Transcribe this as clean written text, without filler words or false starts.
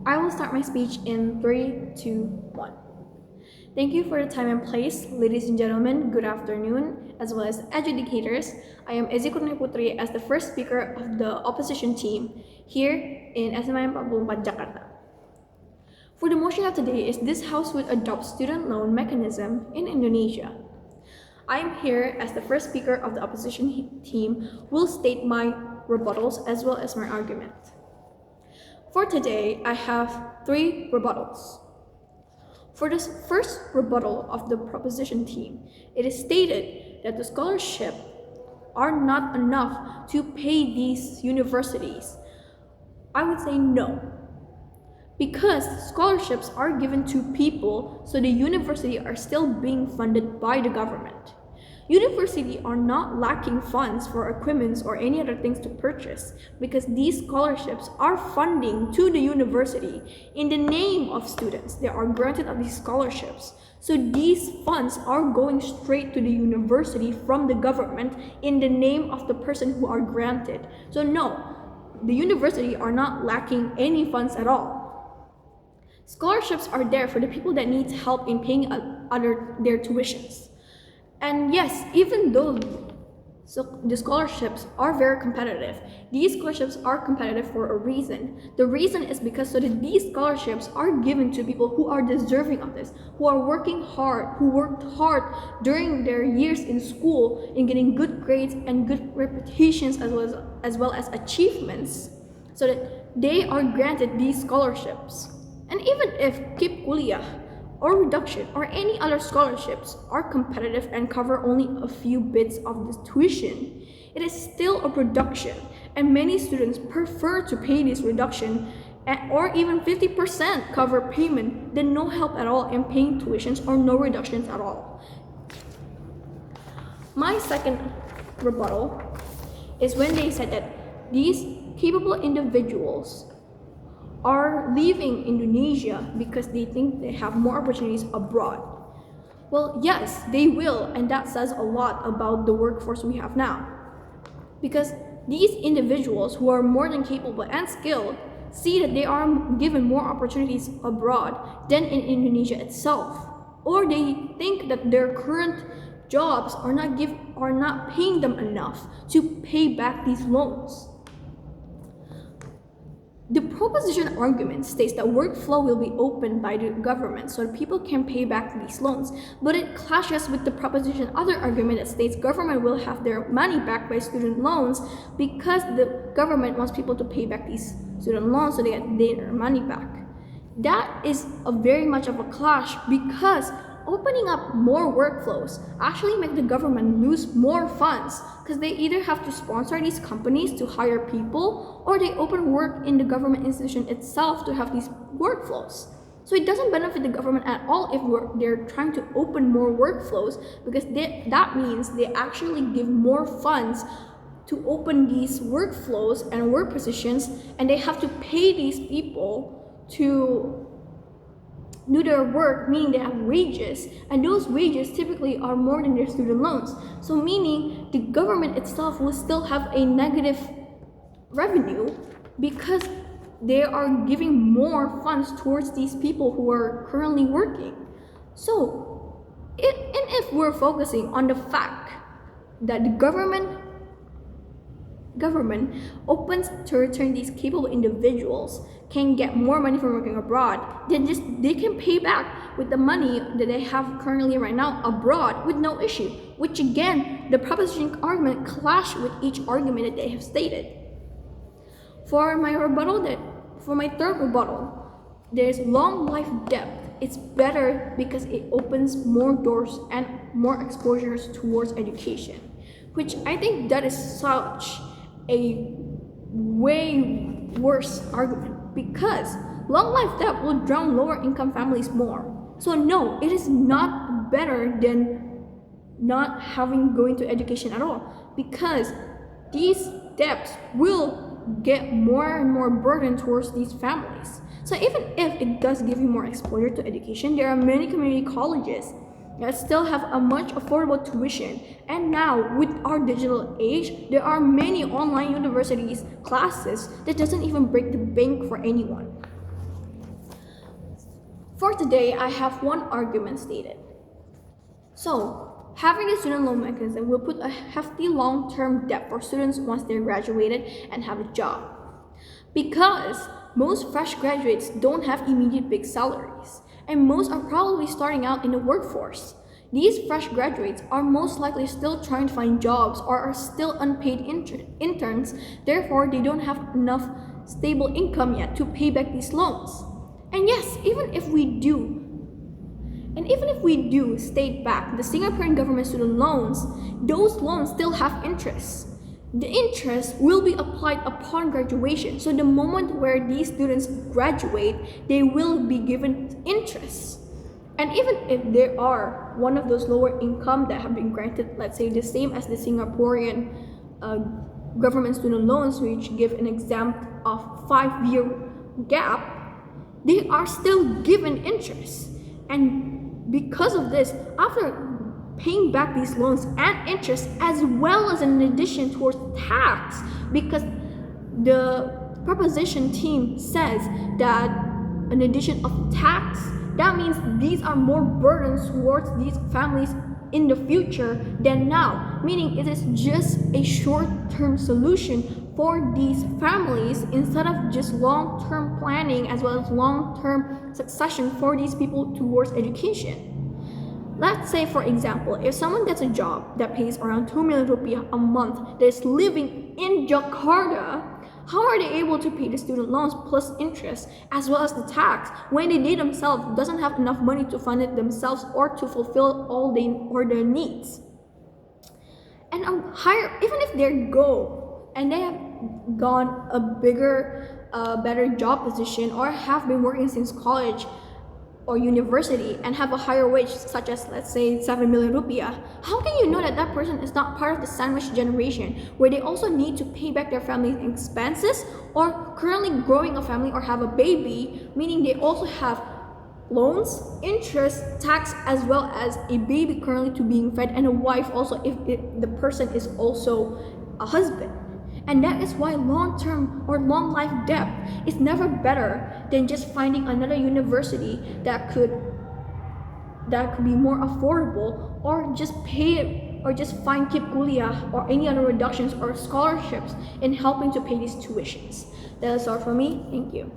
I will start my speech in 3, 2, 1. Thank you for the time and place, ladies and gentlemen. Good afternoon, as well as educators. I am KURNIA Putri as the first speaker of the opposition team here in SMA 44 Jakarta. For the motion of today is this House would adopt student loan mechanism in Indonesia. I am here as the first speaker of the opposition team, will state my rebuttals as well as my argument. For today, I have 3 rebuttals. For this first rebuttal of the proposition team, it is stated that the scholarships are not enough to pay these universities. I would say no, because scholarships are given to people, so the university are still being funded by the government. Universities are not lacking funds for equipment or any other things to purchase, because these scholarships are funding to the university in the name of students. They are granted of these scholarships. So these funds are going straight to the university from the government in the name of the person who are granted. So no, the university are not lacking any funds at all. Scholarships are there for the people that need help in paying their tuitions. And yes, even though the scholarships are very competitive, these scholarships are competitive for a reason. The reason is because so that these scholarships are given to people who are deserving of this, who are working hard, who worked hard during their years in school in getting good grades and good reputations as well as achievements, so that they are granted these scholarships. And even if KIP Kuliah or reduction or any other scholarships are competitive and cover only a few bits of this tuition, it is still a reduction, and many students prefer to pay this reduction or even 50% cover payment than no help at all in paying tuitions or no reductions at all. My second rebuttal is when they said that these capable individuals are leaving Indonesia because they think they have more opportunities abroad. Well, yes, they will, and that says a lot about the workforce we have now. Because these individuals who are more than capable and skilled see that they are given more opportunities abroad than in Indonesia itself. Or they think that their current jobs are not paying them enough to pay back these loans. The proposition argument states that workflow will be opened by the government so that people can pay back these loans, but it clashes with the proposition other argument that states government will have their money back by student loans because the government wants people to pay back these student loans so they get their money back. That is a very much of a clash, because opening up more workflows actually make the government lose more funds, because they either have to sponsor these companies to hire people, or they open work in the government institution itself to have these workflows. So it doesn't benefit the government at all if they're trying to open more workflows, because that means they actually give more funds to open these workflows and work positions, and they have to pay these people to do their work, meaning they have wages, and those wages typically are more than their student loans. So meaning the government itself will still have a negative revenue because they are giving more funds towards these people who are currently working. So if we're focusing on the fact that the government opens to return these capable individuals can get more money from working abroad, then they can pay back with the money that they have currently right now abroad with no issue, which again, the proposition argument clash with each argument that they have stated. For my third rebuttal, there's long life debt. It's better because it opens more doors and more exposures towards education, which I think that is such a way worse argument, because long life debt will drown lower income families more. So no, it is not better than not going to education at all, because these debts will get more and more burden towards these families. So even if it does give you more exposure to education, there are many community colleges that still have a much affordable tuition. And now with our digital age, there are many online universities classes that doesn't even break the bank for anyone. For today, I have one argument stated. So, having a student loan mechanism will put a hefty long-term debt for students once they're graduated and have a job. Because most fresh graduates don't have immediate big salaries, and most are probably starting out in the workforce. These fresh graduates are most likely still trying to find jobs or are still unpaid interns, therefore they don't have enough stable income yet to pay back these loans. And yes, even if we do state back the Singaporean government student loans, those loans still have interest. The interest will be applied upon graduation. So the moment where these students graduate, they will be given interest. And even if they are one of those lower income that have been granted, let's say the same as the Singaporean government student loans, which give an exempt of 5-year gap, they are still given interest. And because of this, after paying back these loans and interest, as well as an addition towards tax, because the proposition team says that an addition of tax, that means these are more burdens towards these families in the future than now, meaning it is just a short-term solution for these families instead of just long-term planning as well as long-term succession for these people towards education. Let's say, for example, if someone gets a job that pays around 2 million rupiah a month that is living in Jakarta, how are they able to pay the student loans plus interest as well as the tax when they themselves doesn't have enough money to fund it themselves or to fulfill all their needs? And even if they go and they have gone a bigger, better job position or have been working since college or university and have a higher wage, such as let's say 7 million rupiah, how can you know that that person is not part of the sandwich generation where they also need to pay back their family's expenses or currently growing a family or have a baby, meaning they also have loans, interest, tax, as well as a baby currently to being fed and a wife also if the person is also a husband. And that is why long-term or long life debt is never better than just finding another university that could be more affordable, or just pay it, or just find KIP Kuliah or any other reductions or scholarships in helping to pay these tuitions. That is all from me. Thank you.